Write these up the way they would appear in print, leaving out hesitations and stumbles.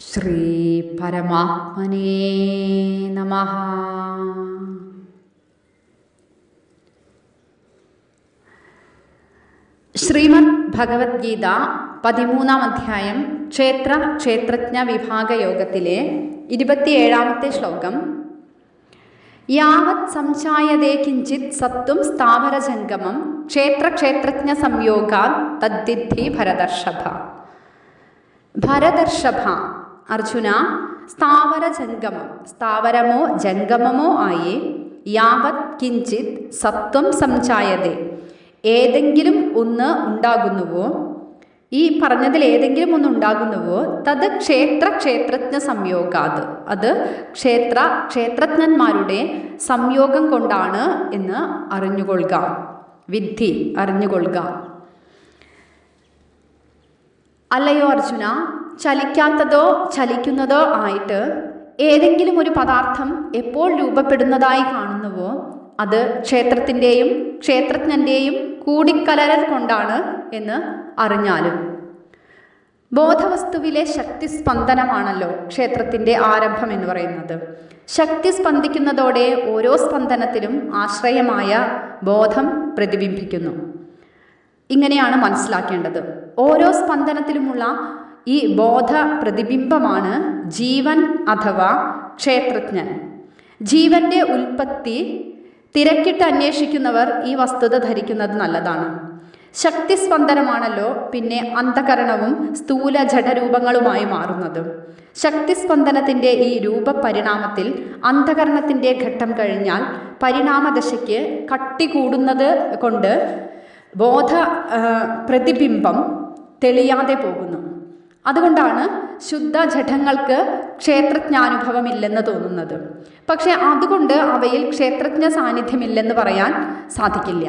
ശ്രീ പരമാത്മനേ നമഃ. ശ്രീമദ് ഭഗവത്ഗീത 13-ാം അധ്യായം ക്ഷേത്രജ്ഞ വിഭാഗ യോഗത്തിലെ 27-ാമത്തെ ശ്ലോകം. യാവത് സംചായതേ കിഞ്ചിത് സത്വം സ്ഥാവരജംഗമം ക്ഷേത്രജ്ഞ സംയോഗാത് തദ്വിദ്ധി ഭരതർഷഭ. ഭരതർഷഭ, അർജുന, സ്ഥാവരജംഗമം, സ്ഥാവരമോ ജംഗമമോ ആയി, യാവത് കിഞ്ചിത് സത്വം സംചായതേ, ഏതെങ്കിലും ഒന്ന് ഉണ്ടാകുന്നുവോ, ഈ പറഞ്ഞതിൽ ഏതെങ്കിലും ഒന്ന് ഉണ്ടാകുന്നുവോ, തത് ക്ഷേത്രജ്ഞ സംയോഗാത്, അത് ക്ഷേത്രജ്ഞന്മാരുടെ സംയോഗം കൊണ്ടാണ് എന്ന് അറിഞ്ഞുകൊള്ളുക. വിദ്ധി, അറിഞ്ഞുകൊള്ളുക. അല്ലയോ അർജുന, ചലിക്കാത്തതോ ചലിക്കുന്നതോ ആയിട്ട് ഏതെങ്കിലും ഒരു പദാർത്ഥം എപ്പോൾ രൂപപ്പെടുന്നതായി കാണുന്നുവോ അത് ക്ഷേത്രത്തിൻ്റെയും ക്ഷേത്രജ്ഞൻ്റെയും കൂടിക്കലരൽ കൊണ്ടാണ് എന്ന് അറിഞ്ഞാലും. ബോധവസ്തുവിലെ ശക്തി സ്പന്ദനമാണല്ലോ ക്ഷേത്രത്തിൻ്റെ ആരംഭം എന്ന് പറയുന്നത്. ശക്തി സ്പന്ദിക്കുന്നതോടെ ഓരോ സ്പന്ദനത്തിലും ആശ്രയമായ ബോധം പ്രതിബിംബിക്കുന്നു. ഇങ്ങനെയാണ് മനസ്സിലാക്കേണ്ടത്. ഓരോ സ്പന്ദനത്തിലുമുള്ള ഈ ബോധ പ്രതിബിംബമാണ് ജീവൻ അഥവാ ക്ഷേത്രജ്ഞൻ. ജീവന്റെ ഉൽപ്പത്തി തിരക്കിട്ട് അന്വേഷിക്കുന്നവർ ഈ വസ്തുത ധരിക്കുന്നത് നല്ലതാണ്. ശക്തി സ്പന്ദനമാണല്ലോ പിന്നെ അന്ധകരണവും സ്ഥൂല ജഡരൂപങ്ങളുമായി മാറുന്നത്. ശക്തി സ്പന്ദനത്തിൻ്റെ ഈ രൂപപരിണാമത്തിൽ അന്ധകരണത്തിൻ്റെ ഘട്ടം കഴിഞ്ഞാൽ പരിണാമദശയ്ക്ക് കട്ടി കൂടുന്നത് കൊണ്ട് ബോധ പ്രതിബിംബം തെളിയാതെ പോകുന്നു. അതുകൊണ്ടാണ് ശുദ്ധ ജഡങ്ങൾക്ക് ക്ഷേത്രജ്ഞാനുഭവമില്ലെന്ന് തോന്നുന്നത്. പക്ഷെ അതുകൊണ്ട് അവയിൽ ക്ഷേത്രജ്ഞ സാന്നിധ്യമില്ലെന്ന് പറയാൻ സാധിക്കില്ല.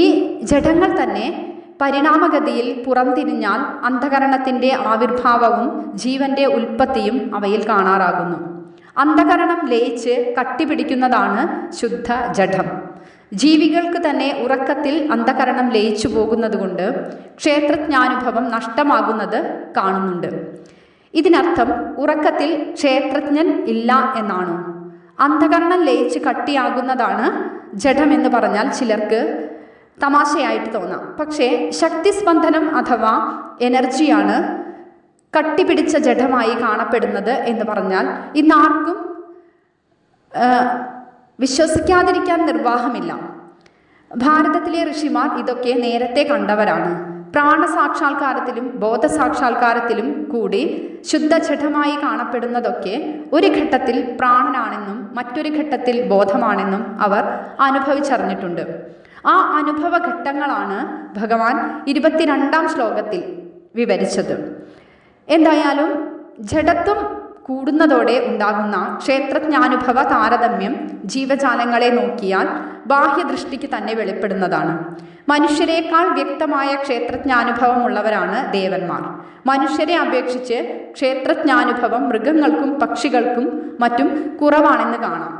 ഈ ജഡങ്ങൾ തന്നെ പരിണാമഗതിയിൽ പുറംതിരിഞ്ഞാൽ അന്ധകരണത്തിൻ്റെ ആവിർഭാവവും ജീവന്റെ ഉൽപ്പത്തിയും അവയിൽ കാണാറാകുന്നു. അന്ധകരണം ലയിച്ച് കട്ടിപിടിക്കുന്നതാണ് ശുദ്ധ ജഡം. ജീവികൾക്ക് തന്നെ ഉറക്കത്തിൽ അന്ധകരണം ലയിച്ചു പോകുന്നത് കൊണ്ട് ക്ഷേത്രജ്ഞാനുഭവം നഷ്ടമാകുന്നത് കാണുന്നുണ്ട്. ഇതിനർത്ഥം ഉറക്കത്തിൽ ക്ഷേത്രജ്ഞൻ ഇല്ല എന്നാണോ? അന്ധകരണം ലയിച്ച് കട്ടിയാകുന്നതാണ് ജഡമെന്ന് പറഞ്ഞാൽ ചിലർക്ക് തമാശയായിട്ട് തോന്നാം. പക്ഷേ ശക്തിസ്പന്ദനം അഥവാ എനർജിയാണ് കട്ടിപിടിച്ച ജഡമായി കാണപ്പെടുന്നത് എന്ന് പറഞ്ഞാൽ ഇന്നാർക്കും വിശ്വസിക്കാതിരിക്കാൻ നിർവാഹമില്ല. ഭാരതത്തിലെ ഋഷിമാർ ഇതൊക്കെ നേരത്തെ കണ്ടവരാണ്. പ്രാണസാക്ഷാത്കാരത്തിലും ബോധസാക്ഷാത്കാരത്തിലും കൂടി ശുദ്ധജഡമായി കാണപ്പെടുന്നതൊക്കെ ഒരു ഘട്ടത്തിൽ പ്രാണനാണെന്നും മറ്റൊരു ഘട്ടത്തിൽ ബോധമാണെന്നും അവർ അനുഭവിച്ചറിഞ്ഞിട്ടുണ്ട്. ആ അനുഭവ ഘട്ടങ്ങളാണ് ഭഗവാൻ 22-ാം ശ്ലോകത്തിൽ വിവരിച്ചത്. എന്തായാലും ജഡത്വം കൂടുന്നതോടെ ഉണ്ടാകുന്ന ക്ഷേത്രജ്ഞാനുഭവ താരതമ്യം ജീവജാലങ്ങളെ നോക്കിയാൽ ബാഹ്യദൃഷ്ടിക്ക് തന്നെ വെളിപ്പെടുന്നതാണ്. മനുഷ്യരെക്കാൾ വ്യക്തമായ ക്ഷേത്രജ്ഞാനുഭവമുള്ളവരാണ് ദേവന്മാർ. മനുഷ്യരെ അപേക്ഷിച്ച് ക്ഷേത്രജ്ഞാനുഭവം മൃഗങ്ങൾക്കും പക്ഷികൾക്കും മറ്റും കുറവാണെന്ന് കാണാം.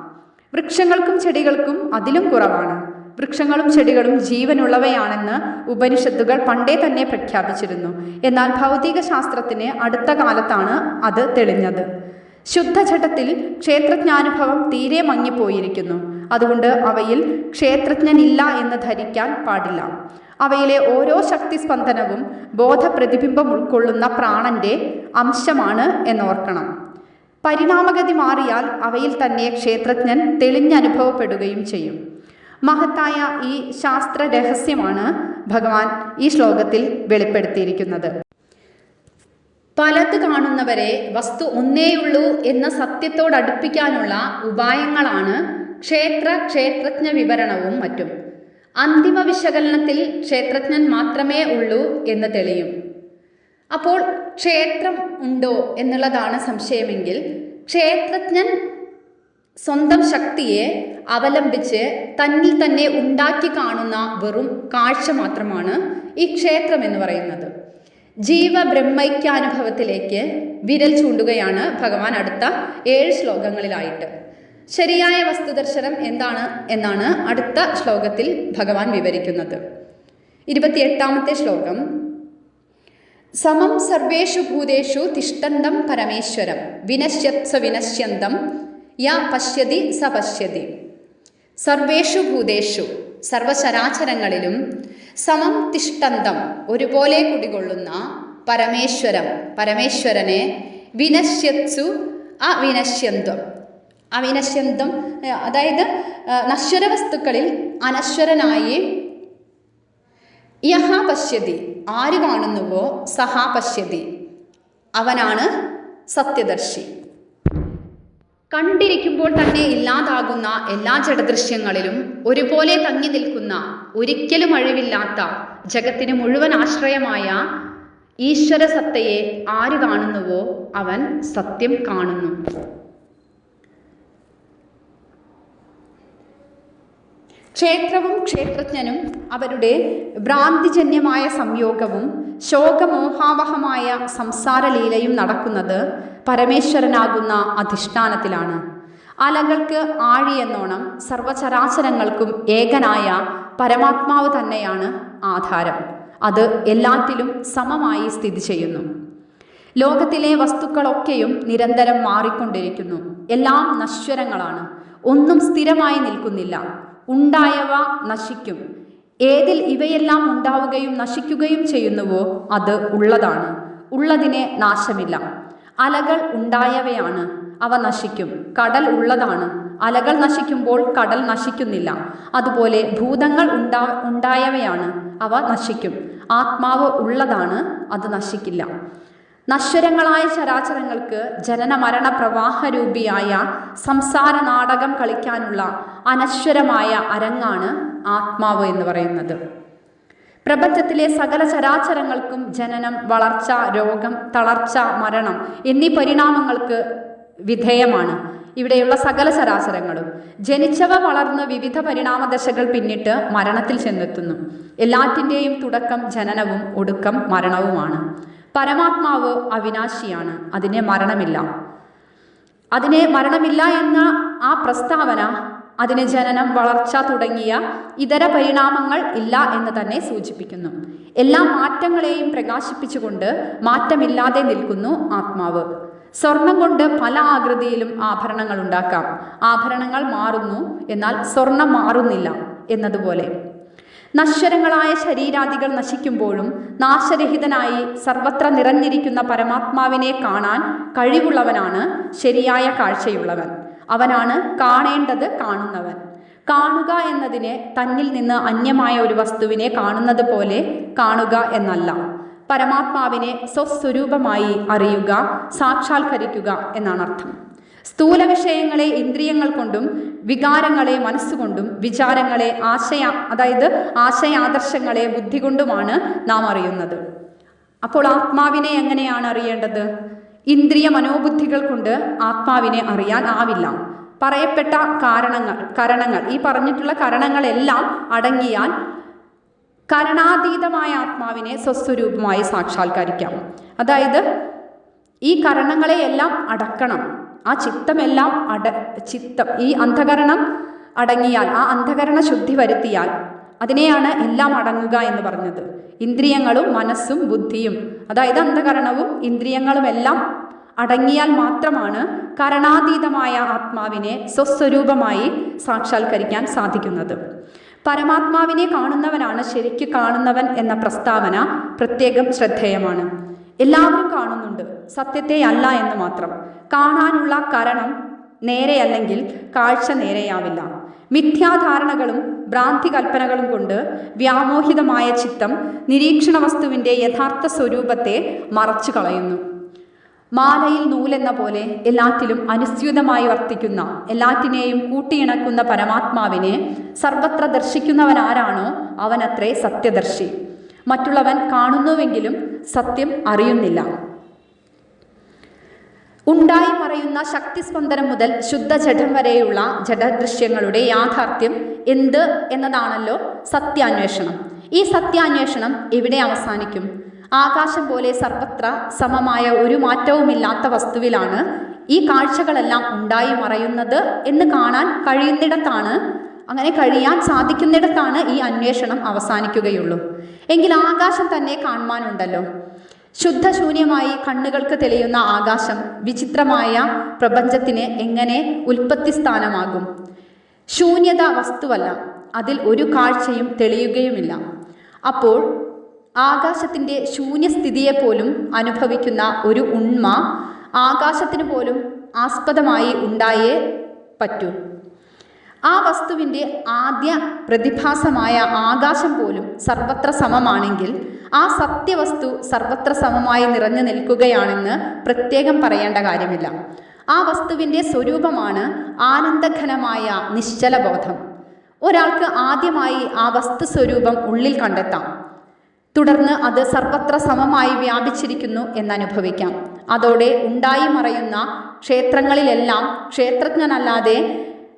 വൃക്ഷങ്ങൾക്കും ചെടികൾക്കും അതിലും കുറവാണ്. വൃക്ഷങ്ങളും ചെടികളും ജീവനുള്ളവയാണെന്ന് ഉപനിഷത്തുകൾ പണ്ടേ തന്നെ പ്രഖ്യാപിച്ചിരുന്നു. എന്നാൽ ഭൗതിക ശാസ്ത്രത്തിന് അടുത്ത കാലത്താണ് അത് തെളിഞ്ഞത്. ശുദ്ധജഡത്തിൽ ക്ഷേത്രജ്ഞാനുഭവം തീരെ മങ്ങിപ്പോയിരിക്കുന്നു. അതുകൊണ്ട് അവയിൽ ക്ഷേത്രജ്ഞനില്ല എന്ന് ധരിക്കാൻ പാടില്ല. അവയിലെ ഓരോ ശക്തിസ്പന്ദനവും ബോധപ്രതിബിംബം ഉൾക്കൊള്ളുന്ന പ്രാണന്റെ അംശമാണ് എന്നോർക്കണം. പരിണാമഗതി മാറിയാൽ അവയിൽ തന്നെ ക്ഷേത്രജ്ഞൻ തെളിഞ്ഞനുഭവപ്പെടുകയും ചെയ്യും. മഹത്തായ ഈ ശാസ്ത്ര രഹസ്യമാണ് ഭഗവാൻ ഈ ശ്ലോകത്തിൽ വെളിപ്പെടുത്തിയിരിക്കുന്നത്. പലത് കാണുന്നവരെ വസ്തു ഒന്നേയുള്ളൂ എന്ന സത്യത്തോടടുപ്പിക്കാനുള്ള ഉപായങ്ങളാണ് ക്ഷേത്രജ്ഞ വിവരണവും മറ്റും. അന്തിമ വിശകലനത്തിൽ ക്ഷേത്രജ്ഞൻ മാത്രമേ ഉള്ളൂ എന്ന് തെളിയും. അപ്പോൾ ക്ഷേത്രം ഉണ്ടോ എന്നുള്ളതാണ് സംശയമെങ്കിൽ ക്ഷേത്രജ്ഞൻ സ്വന്തം ശക്തിയെ അവലംബിച്ച് തന്നിൽ തന്നെ ഉണ്ടാക്കി കാണുന്ന വെറും കാഴ്ച മാത്രമാണ് ഈ ക്ഷേത്രം എന്ന് പറയുന്നത്. ജീവബ്രഹ്മൈക്യാനുഭവത്തിലേക്ക് വിരൽ ചൂണ്ടുകയാണ് ഭഗവാൻ അടുത്ത 7 ശ്ലോകങ്ങളിലായിട്ട്. ശരിയായ വസ്തുദർശനം എന്താണ് എന്നാണ് അടുത്ത ശ്ലോകത്തിൽ ഭഗവാൻ വിവരിക്കുന്നത്. 28-ാമത്തെ ശ്ലോകം. സമം സർവേഷു ഭൂതേഷു തിഷ്ഠന്തം പരമേശ്വരം വിനശ്യത്സ വിനശ്യന്തം യ പശ്യതി സ പശ്യതി. സർവേഷു ഭൂതേഷു സർവചരാചരങ്ങളിലും സമം തിഷ്ഠന്തം ഒരുപോലെ കുടികൊള്ളുന്ന പരമേശ്വരം പരമേശ്വരനെ വിനശ്യത്സു അവിനശ്യന്തം അവിനശ്യന്തം അതായത് നശ്വര വസ്തുക്കളിൽ അനശ്വരനായി യഹ പശ്യതി ആര് കാണുന്നുവോ സഹ പശ്യതി അവനാണ് സത്യദർശി. കണ്ടിരിക്കുമ്പോൾ തന്നെ ഇല്ലാതാകുന്ന എല്ലാ ജഡദൃശ്യങ്ങളിലും ഒരുപോലെ തങ്ങി നിൽക്കുന്ന ഒരിക്കലും അഴിവില്ലാത്ത ജഗത്തിന് മുഴുവൻ ആശ്രയമായ ഈശ്വര സത്തയെ ആര് കാണുന്നുവോ അവൻ സത്യം കാണുന്നു. ക്ഷേത്രവും ക്ഷേത്രജ്ഞനും അവരുടെ ഭ്രാന്തിജന്യമായ സംയോഗവും ശോകമോഹാവഹമായ സംസാരലീലയും നടക്കുന്നത് പരമേശ്വരനാകുന്ന അധിഷ്ഠാനത്തിലാണ്. അലകൾക്ക് ആഴിയെന്നോണം സർവചരാചരങ്ങൾക്കും ഏകനായ പരമാത്മാവ് തന്നെയാണ് ആധാരം. അത് എല്ലാറ്റിലും സമമായി സ്ഥിതി ചെയ്യുന്നു. ലോകത്തിലെ വസ്തുക്കളൊക്കെയും നിരന്തരം മാറിക്കൊണ്ടിരിക്കുന്നു. എല്ലാം നശ്വരങ്ങളാണ്. ഒന്നും സ്ഥിരമായി നിൽക്കുന്നില്ല. ഉണ്ടായവ നശിക്കും. ഏതിൽ ഇവയെല്ലാം ഉണ്ടാവുകയും നശിക്കുകയും ചെയ്യുന്നുവോ അത് ഉള്ളതാണ്. ഉള്ളതിനെ നാശമില്ല. അലകൾ ഉണ്ടായവയാണ്, അവ നശിക്കും. കടൽ ഉള്ളതാണ്. അലകൾ നശിക്കുമ്പോൾ കടൽ നശിക്കുന്നില്ല. അതുപോലെ ഭൂതങ്ങൾ ഉണ്ടായവയാണ്, അവ നശിക്കും. ആത്മാവ് ഉള്ളതാണ്, അത് നശിക്കില്ല. നശ്വരങ്ങളായ ചരാചരങ്ങൾക്ക് ജനന മരണ പ്രവാഹരൂപിയായ സംസാര നാടകം കളിക്കാനുള്ള അനശ്വരമായ അരങ്ങാണ് ആത്മാവ് എന്ന് പറയുന്നത്. പ്രപഞ്ചത്തിലെ സകല ചരാചരങ്ങൾക്കും ജനനം, വളർച്ച, രോഗം, തളർച്ച, മരണം എന്നീ പരിണാമങ്ങൾക്ക് വിധേയമാണ്. ഇവിടെയുള്ള സകല ചരാചരങ്ങളും ജനിച്ചവ വളർന്ന് വിവിധ പരിണാമദശകൾ പിന്നിട്ട് മരണത്തിൽ ചെന്നെത്തുന്നു. എല്ലാറ്റിൻ്റെയും തുടക്കം ജനനവും ഒടുക്കം മരണവുമാണ്. പരമാത്മാവ് അവിനാശിയാണ്. അതിനെ മരണമില്ല എന്ന ആ പ്രസ്താവന അതിന് ജനനം, വളർച്ച തുടങ്ങിയ ഇതര പരിണാമങ്ങൾ ഇല്ല എന്ന് തന്നെ സൂചിപ്പിക്കുന്നു. എല്ലാ മാറ്റങ്ങളെയും പ്രകാശിപ്പിച്ചുകൊണ്ട് മാറ്റമില്ലാതെ നിൽക്കുന്നു ആത്മാവ്. സ്വർണം കൊണ്ട് പല ആകൃതിയിലും ആഭരണങ്ങൾ ഉണ്ടാക്കാം. ആഭരണങ്ങൾ മാറുന്നു, എന്നാൽ സ്വർണം മാറുന്നില്ല എന്നതുപോലെ നശ്വരങ്ങളായ ശരീരാദികൾ നശിക്കുമ്പോഴും നാശരഹിതനായി സർവത്ര നിറഞ്ഞിരിക്കുന്ന പരമാത്മാവിനെ കാണാൻ കഴിവുള്ളവനാണ് ശരിയായ കാഴ്ചയുള്ളവൻ. അവനാണ് കാണേണ്ടത് കാണുന്നവൻ. കാണുക എന്നതിനെ തന്നിൽ നിന്ന് അന്യമായ ഒരു വസ്തുവിനെ കാണുന്നത് പോലെ കാണുക എന്നല്ല. പരമാത്മാവിനെ സ്വസ്വരൂപമായി അറിയുക, സാക്ഷാത്കരിക്കുക എന്നാണ് അർത്ഥം. സ്ഥൂല വിഷയങ്ങളെ ഇന്ദ്രിയങ്ങൾ കൊണ്ടും വികാരങ്ങളെ മനസ്സുകൊണ്ടും വിചാരങ്ങളെ ആശയാദർശങ്ങളെ ബുദ്ധി കൊണ്ടുമാണ് നാം അറിയുന്നത്. അപ്പോൾ ആത്മാവിനെ എങ്ങനെയാണ് അറിയേണ്ടത്? ഇന്ദ്രിയ മനോബുദ്ധികൾ കൊണ്ട് ആത്മാവിനെ അറിയാൻ ആവില്ല. പറയപ്പെട്ട കരണങ്ങൾ ഈ പറഞ്ഞിട്ടുള്ള കരണങ്ങളെല്ലാം അടങ്ങിയാൽ കരണാതീതമായ ആത്മാവിനെ സ്വസ്വരൂപമായി സാക്ഷാത്കരിക്കാം. അതായത് ഈ കരണങ്ങളെയെല്ലാം അടക്കണം. ആ ചിത്തമെല്ലാം ഈ അന്ധകരണം അടങ്ങിയാൽ, ആ അന്ധകരണ ശുദ്ധി വരുത്തിയാൽ അതിനെയാണ് എല്ലാം അടങ്ങുക എന്ന് പറഞ്ഞത്. ഇന്ദ്രിയങ്ങളും മനസ്സും ബുദ്ധിയും, അതായത് അന്ധകരണവും ഇന്ദ്രിയങ്ങളും എല്ലാം അടങ്ങിയാൽ മാത്രമാണ് കരണാതീതമായ ആത്മാവിനെ സ്വസ്വരൂപമായി സാക്ഷാത്കരിക്കാൻ സാധിക്കുന്നത്. പരമാത്മാവിനെ കാണുന്നവനാണ് ശരിക്ക് കാണുന്നവൻ എന്ന പ്രസ്താവന പ്രത്യേകം ശ്രദ്ധേയമാണ്. എല്ലാവരും കാണുന്നുണ്ട്, സത്യത്തെ അല്ല എന്ന് മാത്രം. കാണാനുള്ള കരണം നേരെയല്ലെങ്കിൽ കാഴ്ച നേരെയാവില്ല. മിഥ്യാധാരണകളും ഭ്രാന്തി കൽപ്പനകളും കൊണ്ട് വ്യാമോഹിതമായ ചിത്തം നിരീക്ഷണ വസ്തുവിൻ്റെ യഥാർത്ഥ സ്വരൂപത്തെ മറച്ചു കളയുന്നു. മാലയിൽ നൂലെന്ന പോലെ എല്ലാറ്റിലും അനുസ്യൂതമായി വർത്തിക്കുന്ന, എല്ലാറ്റിനെയും കൂട്ടിയിണക്കുന്ന പരമാത്മാവിനെ സർവത്ര ദർശിക്കുന്നവനാരാണോ അവനത്രേ സത്യദർശി. മറ്റുള്ളവൻ കാണുന്നുവെങ്കിലും സത്യം അറിയുന്നില്ല. ഉണ്ടായി മറയുന്ന ശക്തിസ്പന്ദനം മുതൽ ശുദ്ധജഡം വരെയുള്ള ജഡദൃശ്യങ്ങളുടെ യാഥാർത്ഥ്യം എന്ത് എന്നതാണല്ലോ സത്യാന്വേഷണം. ഈ സത്യാന്വേഷണം എവിടെ അവസാനിക്കും? ആകാശം പോലെ സർവത്ര സമമായ ഒരു മാറ്റവുമില്ലാത്ത വസ്തുവിലാണ് ഈ കാഴ്ചകളെല്ലാം ഉണ്ടായി മറയുന്നത് എന്ന് കാണാൻ കഴിയുന്നിടത്താണ്, അങ്ങനെ കഴിയാൻ സാധിക്കുന്നിടത്താണ് ഈ അന്വേഷണം അവസാനിക്കുകയുള്ളൂ. എങ്കിൽ ആകാശം തന്നെ കാണുവാനുണ്ടല്ലോ. ശുദ്ധശൂന്യമായി കണ്ണുകൾക്ക് തെളിയുന്ന ആകാശം വിചിത്രമായ പ്രപഞ്ചത്തിന് എങ്ങനെ ഉൽപ്പത്തി സ്ഥാനമാകും? ശൂന്യത വസ്തുവല്ല, അതിൽ ഒരു കാഴ്ചയും തെളിയുകയുമില്ല. അപ്പോൾ ആകാശത്തിൻ്റെ ശൂന്യസ്ഥിതിയെപ്പോലും അനുഭവിക്കുന്ന ഒരു ഉണ്മ ആകാശത്തിന് പോലും ആസ്പദമായി ഉണ്ടായേ പറ്റൂ. ആ വസ്തുവിൻ്റെ ആദ്യ പ്രതിഭാസമായ ആകാശം പോലും സർവത്ര സമമാണെങ്കിൽ ആ സത്യവസ്തു സർവത്ര സമമായി നിറഞ്ഞു നിൽക്കുകയാണെന്ന് പ്രത്യേകം പറയേണ്ട കാര്യമില്ല. ആ വസ്തുവിൻ്റെ സ്വരൂപമാണ് ആനന്ദഘനമായ നിശ്ചലബോധം. ഒരാൾക്ക് ആദ്യമായി ആ വസ്തു സ്വരൂപം ഉള്ളിൽ കണ്ടെത്താം. തുടർന്ന് അത് സർവത്ര സമമായി വ്യാപിച്ചിരിക്കുന്നു എന്നനുഭവിക്കാം. അതോടെ ഉണ്ടായി മറയുന്ന ക്ഷേത്രങ്ങളിലെല്ലാം ക്ഷേത്രജ്ഞനല്ലാതെ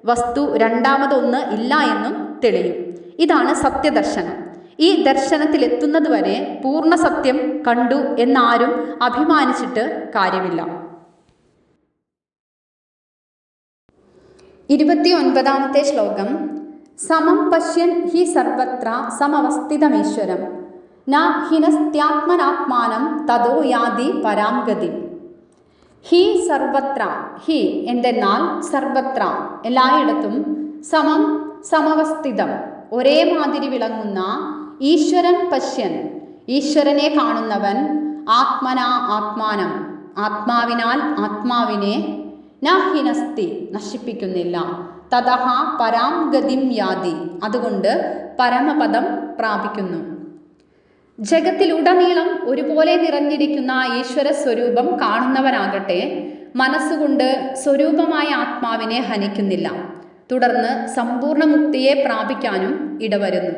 വസ്തു രണ്ടാമതൊന്ന് ഇല്ല എന്നും തെളിയും. ഇതാണ് സത്യദർശനം. ഈ ദർശനത്തിലെത്തുന്നതുവരെ പൂർണ്ണ സത്യം കണ്ടു എന്നാരും അഭിമാനിച്ചിട്ട് കാര്യമില്ല. 29-ാമത്തെ ശ്ലോകം. സമം പശ്യൻ ഹി സർവത്ര സമവസ്ഥിതമീശ്വരം ന ഹിനസ്ത്യാത്മനാത്മാനം തതോ യാതി പരാം ഗതി. ഹി സർവത്ര, ഹി എന്തെന്നാൽ സർവത്ര എല്ലായിടത്തും, സമം സമവസ്ഥിതം ഒരേ മാതിരി വിളങ്ങുന്ന, ഈശ്വരൻ പശ്യൻ ഈശ്വരനെ കാണുന്നവൻ, ആത്മന ആത്മാനം ആത്മാവിനാൽ ആത്മാവിനെ, ന ഹിനസ്തി നശിപ്പിക്കുന്നില്ല, തതഹ പരാം ഗതിം യാതി അതുകൊണ്ട് പരമപദം പ്രാപിക്കുന്നു. ജഗത്തിലുടനീളം ഒരുപോലെ നിറഞ്ഞിരിക്കുന്ന ഈശ്വര സ്വരൂപം കാണുന്നവനാകട്ടെ മനസ്സുകൊണ്ട് സ്വരൂപമായ ആത്മാവിനെ ഹനിക്കുന്നില്ല. തുടർന്ന് സമ്പൂർണ്ണ മുക്തിയെ പ്രാപിക്കാനും ഇടവരുന്നു.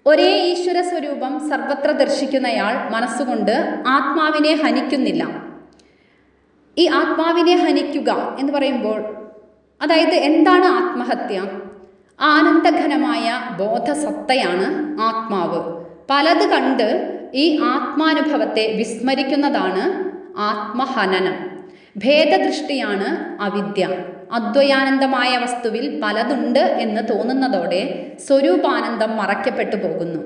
ഒരേ ഈശ്വര സ്വരൂപം സർവത്ര ദർശിക്കുന്നയാൾ മനസ്സുകൊണ്ട് ആത്മാവിനെ ഹനിക്കുന്നില്ല. ഈ ആത്മാവിനെ ഹനിക്കുക എന്ന് പറയുമ്പോൾ അതായത് എന്താണ് ആത്മഹത്യ? ആനന്ദഘനമായ ബോധസത്തയാണ് ആത്മാവ്. പലത് കണ്ട് ഈ ആത്മാനുഭവത്തെ വിസ്മരിക്കുന്നതാണ് ആത്മഹനനം. ഭേദദൃഷ്ടിയാണ് അവിദ്യ. അദ്വയാനന്ദമായ വസ്തുവിൽ പലതുണ്ട് എന്ന് തോന്നുന്നതോടെ സ്വരൂപാനന്ദം മറയ്ക്കപ്പെട്ടു പോകുന്നു.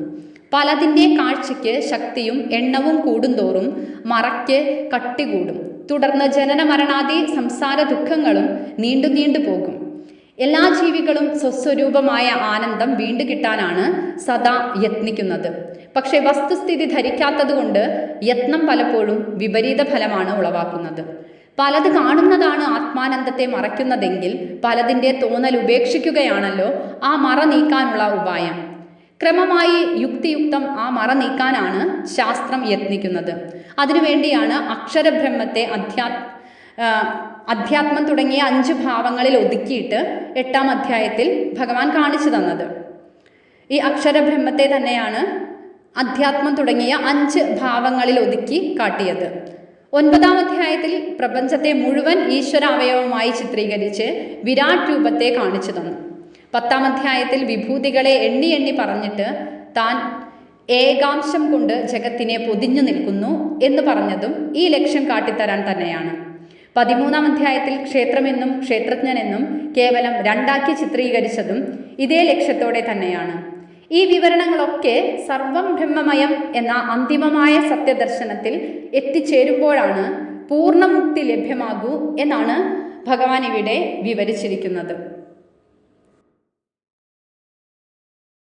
പലതിൻ്റെ കാഴ്ചയ്ക്ക് ശക്തിയും എണ്ണവും കൂടുന്തോറും മറയ്ക്ക് കട്ടി കൂടും. തുടർന്ന് ജനന മരണാദി സംസാര ദുഃഖങ്ങളും നീണ്ടു പോകും. എല്ലാ ജീവികളും സ്വസ്വരൂപമായ ആനന്ദം വീണ്ടു കിട്ടാനാണ് സദാ യത്നിക്കുന്നത്. പക്ഷെ വസ്തുസ്ഥിതി ധരിക്കാത്തതുകൊണ്ട് യത്നം പലപ്പോഴും വിപരീത ഫലമാണ് ഉളവാക്കുന്നത്. പലത് കാണുന്നതാണ് ആത്മാനന്ദത്തെ മറയ്ക്കുന്നതെങ്കിൽ പലതിൻ്റെ തോന്നൽ ഉപേക്ഷിക്കുകയാണല്ലോ ആ മറ നീക്കാനുള്ള ഉപായം. ക്രമമായി യുക്തിയുക്തം ആ മറ നീക്കാനാണ് ശാസ്ത്രം യത്നിക്കുന്നത്. അതിനുവേണ്ടിയാണ് അക്ഷരബ്രഹ്മത്തെ അധ്യാത്മം തുടങ്ങിയ 5 ഭാവങ്ങളിൽ ഒതുക്കിയിട്ട് 8-ാം അധ്യായത്തിൽ ഭഗവാൻ കാണിച്ചു തന്നത്. ഈ അക്ഷരബ്രഹ്മത്തെ തന്നെയാണ് അധ്യാത്മം തുടങ്ങിയ 5 ഭാവങ്ങളിൽ ഒതുക്കി കാട്ടിയത്. 9-ാം അധ്യായത്തിൽ പ്രപഞ്ചത്തെ മുഴുവൻ ഈശ്വര അവയവമായി ചിത്രീകരിച്ച് വിരാട് രൂപത്തെ കാണിച്ചു തന്നു. 10-ാം അധ്യായത്തിൽ വിഭൂതികളെ എണ്ണി പറഞ്ഞിട്ട് താൻ ഏകാംശം കൊണ്ട് ജഗത്തിനെ പൊതിഞ്ഞു നിൽക്കുന്നു എന്ന് പറഞ്ഞതും ഈ ലക്ഷ്യം കാട്ടിത്തരാൻ തന്നെയാണ്. 13-ാം അധ്യായത്തിൽ ക്ഷേത്രമെന്നും ക്ഷേത്രജ്ഞനെന്നും കേവലം 2ആക്കി ചിത്രീകരിച്ചതും ഇതേ ലക്ഷ്യത്തോടെ തന്നെയാണ്. ഈ വിവരണങ്ങളൊക്കെ സർവം ബ്രഹ്മമയം എന്ന അന്തിമമായ സത്യദർശനത്തിൽ എത്തിച്ചേരുമ്പോഴാണ് പൂർണ്ണമുക്തി ലഭ്യമാകൂ എന്നാണ് ഭഗവാൻ ഇവിടെ വിവരിച്ചിരിക്കുന്നത്.